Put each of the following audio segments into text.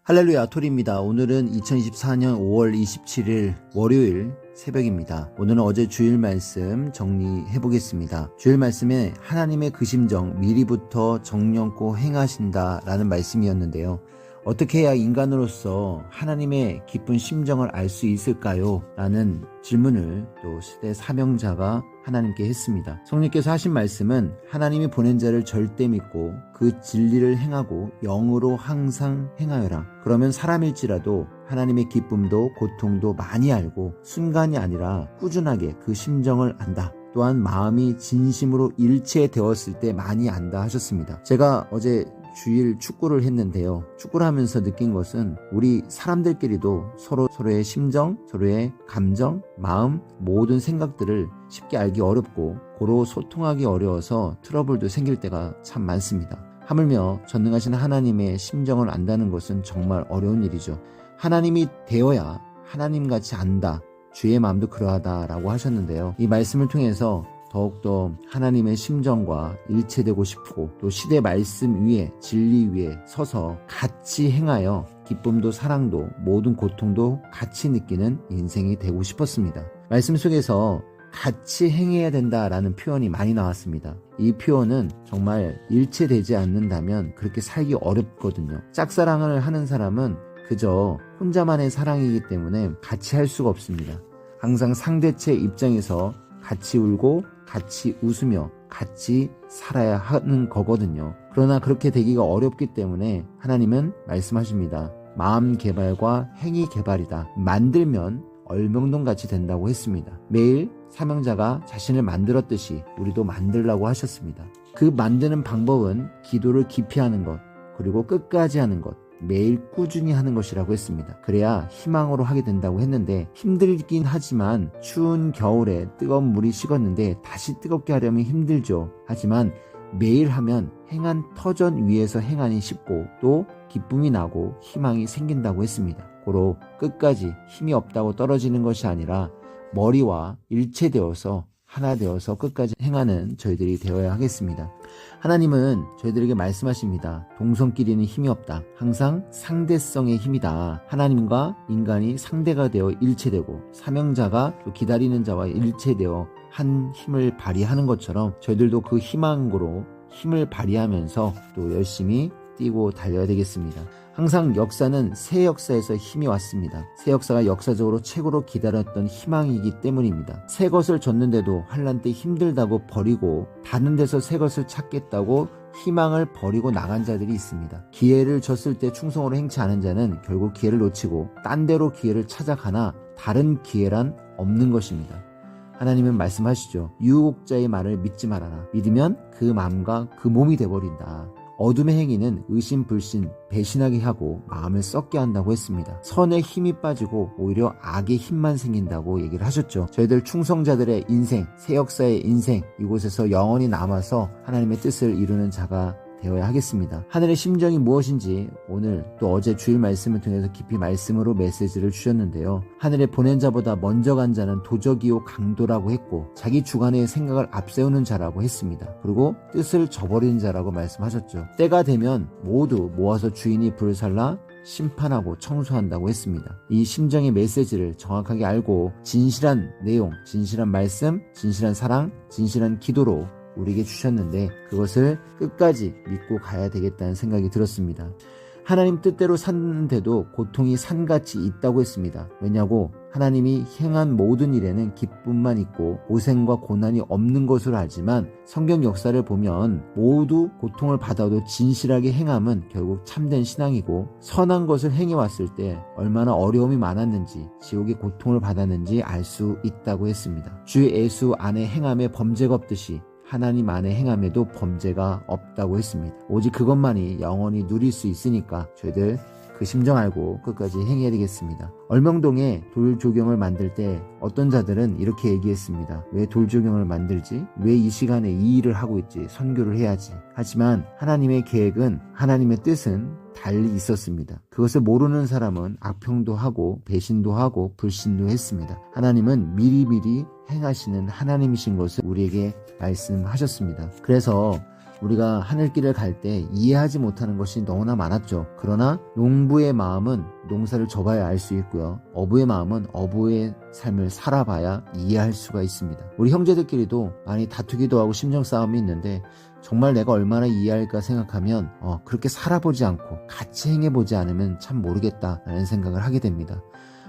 할렐루야, 토리입니다. 오늘은 2024년 5월 27일 월요일 새벽입니다. 오늘은 어제 주일 말씀 정리해 보겠습니다. 주일 말씀에 하나님의 그 심정 미리부터 정령코 행하신다 라는 말씀이었는데요. 어떻게 해야 인간으로서 하나님의 깊은 심정을 알 수 있을까요? 라는 질문을 또 시대 사명자가 하나님께 했습니다. 성령께서 하신 말씀은 하나님이 보낸 자를 절대 믿고 그 진리를 행하고 영으로 항상 행하여라. 그러면 사람일지라도 하나님의 기쁨도 고통도 많이 알고 순간이 아니라 꾸준하게 그 심정을 안다. 또한 마음이 진심으로 일체되었을 때 많이 안다 하셨습니다. 제가 어제 주일 축구를 했는데요. 축구를 하면서 느낀 것은 우리 사람들끼리도 서로의 심정, 서로의 감정, 마음, 모든 생각들을 쉽게 알기 어렵고 고로 소통하기 어려워서 트러블도 생길 때가 참 많습니다. 하물며 전능하신 하나님의 심정을 안다는 것은 정말 어려운 일이죠. 하나님이 되어야 하나님같이 안다. 주의 마음도 그러하다라고 하셨는데요. 이 말씀을 통해서 더욱더 하나님의 심정과 일체되고 싶고 또 시대 말씀 위에 진리 위에 서서 같이 행하여 기쁨도 사랑도 모든 고통도 같이 느끼는 인생이 되고 싶었습니다. 말씀 속에서 같이 행해야 된다라는 표현이 많이 나왔습니다. 이 표현은 정말 일체되지 않는다면 그렇게 살기 어렵거든요. 짝사랑을 하는 사람은 그저 혼자만의 사랑이기 때문에 같이 할 수가 없습니다. 항상 상대체 입장에서 같이 울고 같이 웃으며 같이 살아야 하는 거거든요. 그러나 그렇게 되기가 어렵기 때문에 하나님은 말씀하십니다. 마음 개발과 행위 개발이다. 만들면 얼명동같이 된다고 했습니다. 매일 사명자가 자신을 만들었듯이 우리도 만들라고 하셨습니다. 그 만드는 방법은 기도를 깊이 하는 것, 그리고 끝까지 하는 것, 매일 꾸준히 하는 것이라고 했습니다. 그래야 희망으로 하게 된다고 했는데 힘들긴 하지만 추운 겨울에 뜨거운 물이 식었는데 다시 뜨겁게 하려면 힘들죠. 하지만 매일 하면 행한 터전 위에서 행하니 쉽고 또 기쁨이 나고 희망이 생긴다고 했습니다. 고로 끝까지 힘이 없다고 떨어지는 것이 아니라 머리와 일체되어서 하나 되어서 끝까지 행하는 저희들이 되어야 하겠습니다. 하나님은 저희들에게 말씀하십니다. 동성끼리는 힘이 없다. 항상 상대성의 힘이다. 하나님과 인간이 상대가 되어 일체되고 사명자가 또 기다리는 자와 일체되어 한 힘을 발휘하는 것처럼 저희들도 그 희망으로 힘을 발휘하면서 또 열심히 뛰고 달려야 되겠습니다. 항상 역사는 새 역사에서 힘이 왔습니다. 새 역사가 역사적으로 최고로 기다렸던 희망이기 때문입니다. 새 것을 줬는데도 환난 때 힘들다고 버리고 다른 데서 새 것을 찾겠다고 희망을 버리고 나간 자들이 있습니다. 기회를 줬을 때 충성으로 행치 않은 자는 결국 기회를 놓치고 딴 데로 기회를 찾아가나 다른 기회란 없는 것입니다. 하나님은 말씀하시죠. 유혹자의 말을 믿지 말아라. 믿으면 그 마음과 그 몸이 돼버린다. 어둠의 행위는 의심, 불신, 배신하게 하고 마음을 썩게 한다고 했습니다. 선의 힘이 빠지고 오히려 악의 힘만 생긴다고 얘기를 하셨죠. 저희들 충성자들의 인생, 새 역사의 인생, 이곳에서 영원히 남아서 하나님의 뜻을 이루는 자가 되어야 하겠습니다. 하늘의 심정이 무엇인지 오늘 또 어제 주일 말씀을 통해서 깊이 말씀으로 메시지를 주셨는데요. 하늘에 보낸 자보다 먼저 간 자는 도적이요 강도라고 했고 자기 주관의 생각을 앞세우는 자라고 했습니다. 그리고 뜻을 저버리는 자라고 말씀하셨죠. 때가 되면 모두 모아서 주인이 불살라 심판하고 청소한다고 했습니다. 이 심정의 메시지를 정확하게 알고 진실한 내용, 진실한 말씀, 진실한 사랑, 진실한 기도로 우리에게 주셨는데 그것을 끝까지 믿고 가야 되겠다는 생각이 들었습니다. 하나님 뜻대로 사는데도 고통이 산같이 있다고 했습니다. 왜냐고 하나님이 행한 모든 일에는 기쁨만 있고 고생과 고난이 없는 것으로 알지만 성경 역사를 보면 모두 고통을 받아도 진실하게 행함은 결국 참된 신앙이고 선한 것을 행해왔을 때 얼마나 어려움이 많았는지 지옥의 고통을 받았는지 알 수 있다고 했습니다. 주 예수 안에 행함에 범죄가 없듯이 하나님 안에 행함에도 범죄가 없다고 했습니다. 오직 그것만이 영원히 누릴 수 있으니까 저희들 그 심정 알고 끝까지 행해야 되겠습니다. 얼명동에 돌조경을 만들 때 어떤 자들은 이렇게 얘기했습니다. 왜 돌조경을 만들지? 왜 이 시간에 이 일을 하고 있지? 선교를 해야지. 하지만 하나님의 계획은, 하나님의 뜻은 달리 있었습니다. 그것을 모르는 사람은 악평도 하고 배신도 하고 불신도 했습니다. 하나님은 미리미리 행하시는 하나님이신 것을 우리에게 말씀하셨습니다. 그래서 우리가 하늘길을 갈 때 이해하지 못하는 것이 너무나 많았죠. 그러나 농부의 마음은 농사를 져봐야 알 수 있고요. 어부의 마음은 어부의 삶을 살아봐야 이해할 수가 있습니다. 우리 형제들끼리도 많이 다투기도 하고 심정 싸움이 있는데 정말 내가 얼마나 이해할까 생각하면 그렇게 살아보지 않고 같이 행해보지 않으면 참 모르겠다라는 생각을 하게 됩니다.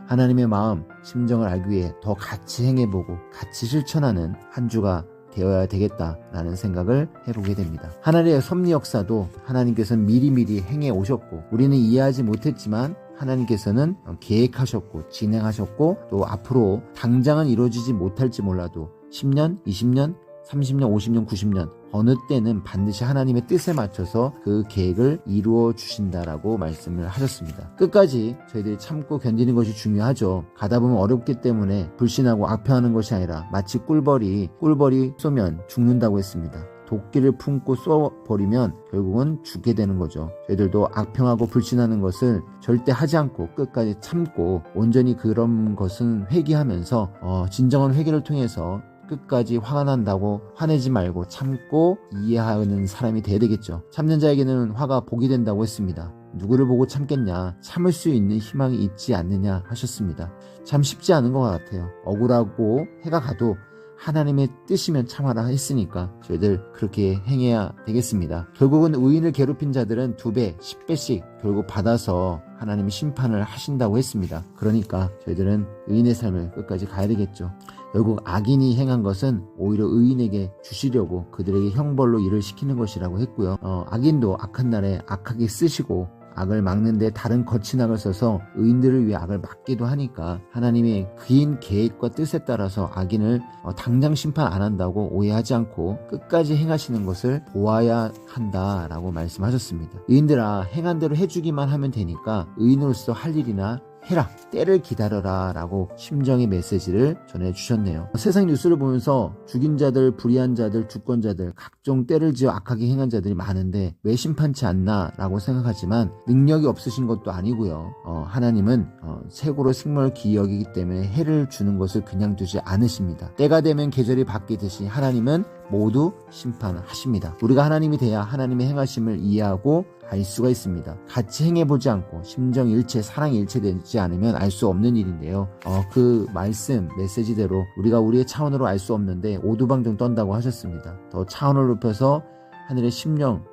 하나님의 마음, 심정을 알기 위해 더 같이 행해보고 같이 실천하는 한 주가 되어야 되겠다라는 생각을 해보게 됩니다. 하나님의 섭리 역사도 하나님께서는 미리미리 행해 오셨고 우리는 이해하지 못했지만 하나님께서는 계획하셨고 진행하셨고 또 앞으로 당장은 이루어지지 못할지 몰라도 10년, 20년, 30년, 50년, 90년 어느 때는 반드시 하나님의 뜻에 맞춰서 그 계획을 이루어 주신다라고 말씀을 하셨습니다. 끝까지 저희들이 참고 견디는 것이 중요하죠. 가다 보면 어렵기 때문에 불신하고 악평하는 것이 아니라 마치 꿀벌이 쏘면 죽는다고 했습니다. 도끼를 품고 쏘버리면 결국은 죽게 되는 거죠. 저희들도 악평하고 불신하는 것을 절대 하지 않고 끝까지 참고 온전히 그런 것은 회개하면서 진정한 회개를 통해서 끝까지 화가 난다고 화내지 말고 참고 이해하는 사람이 돼야 되겠죠. 참는 자에게는 화가 복이 된다고 했습니다. 누구를 보고 참겠냐? 참을 수 있는 희망이 있지 않느냐 하셨습니다. 참 쉽지 않은 것 같아요. 억울하고 해가 가도 하나님의 뜻이면 참아라 했으니까 저희들 그렇게 행해야 되겠습니다. 결국은 의인을 괴롭힌 자들은 2배, 10배씩 결국 받아서 하나님이 심판을 하신다고 했습니다. 그러니까 저희들은 의인의 삶을 끝까지 가야 되겠죠. 결국 악인이 행한 것은 오히려 의인에게 주시려고 그들에게 형벌로 일을 시키는 것이라고 했고요. 악인도 악한 날에 악하게 쓰시고 악을 막는데 다른 거친 악을 써서 의인들을 위해 악을 막기도 하니까 하나님의 긴 계획과 뜻에 따라서 악인을 당장 심판 안 한다고 오해하지 않고 끝까지 행하시는 것을 보아야 한다라고 말씀하셨습니다. 의인들아 행한 대로 해주기만 하면 되니까 의인으로서 할 일이나 해라, 때를 기다려라 라고 심정의 메시지를 전해주셨네요. 세상 뉴스를 보면서 죽인 자들, 불의한 자들, 주권자들 각종 때를 지어 악하게 행한 자들이 많은데 왜 심판치 않나 라고 생각하지만 능력이 없으신 것도 아니고요. 하나님은 최고로 생명을 귀히 여기기 때문에 해를 주는 것을 그냥 두지 않으십니다. 때가 되면 계절이 바뀌듯이 하나님은 모두 심판하십니다. 우리가 하나님이 돼야 하나님의 행하심을 이해하고 알 수가 있습니다. 같이 행해보지 않고 심정 일체, 사랑 일체 되지 않으면 알 수 없는 일인데요. 그 말씀, 메시지대로 우리가 우리의 차원으로 알 수 없는데 오두방정 떤다고 하셨습니다. 더 차원을 높여서 하늘의 심정,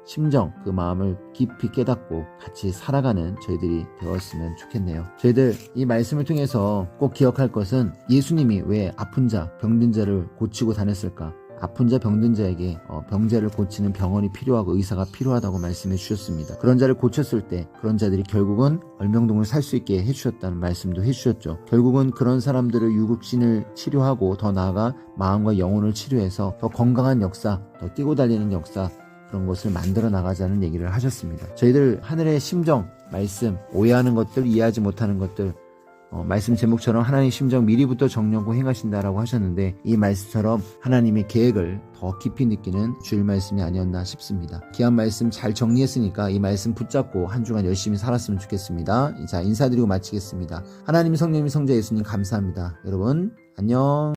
그 마음을 깊이 깨닫고 같이 살아가는 저희들이 되었으면 좋겠네요. 저희들 이 말씀을 통해서 꼭 기억할 것은 예수님이 왜 아픈 자, 병든 자를 고치고 다녔을까? 아픈 자 병든 자에게 병자를 고치는 병원이 필요하고 의사가 필요하다고 말씀해 주셨습니다. 그런 자를 고쳤을 때 그런 자들이 결국은 얼명동을 살 수 있게 해주셨다는 말씀도 해주셨죠. 결국은 그런 사람들을 유급신을 치료하고 더 나아가 마음과 영혼을 치료해서 더 건강한 역사, 더 뛰고 달리는 역사 그런 것을 만들어 나가자는 얘기를 하셨습니다. 저희들 하늘의 심정, 말씀, 오해하는 것들, 이해하지 못하는 것들 말씀 제목처럼 하나님의 심정 미리부터 정령고 행하신다라고 하셨는데 이 말씀처럼 하나님의 계획을 더 깊이 느끼는 주일 말씀이 아니었나 싶습니다. 귀한 말씀 잘 정리했으니까 이 말씀 붙잡고 한 주간 열심히 살았으면 좋겠습니다. 자, 인사드리고 마치겠습니다. 하나님, 성령님, 성자 예수님 감사합니다. 여러분 안녕.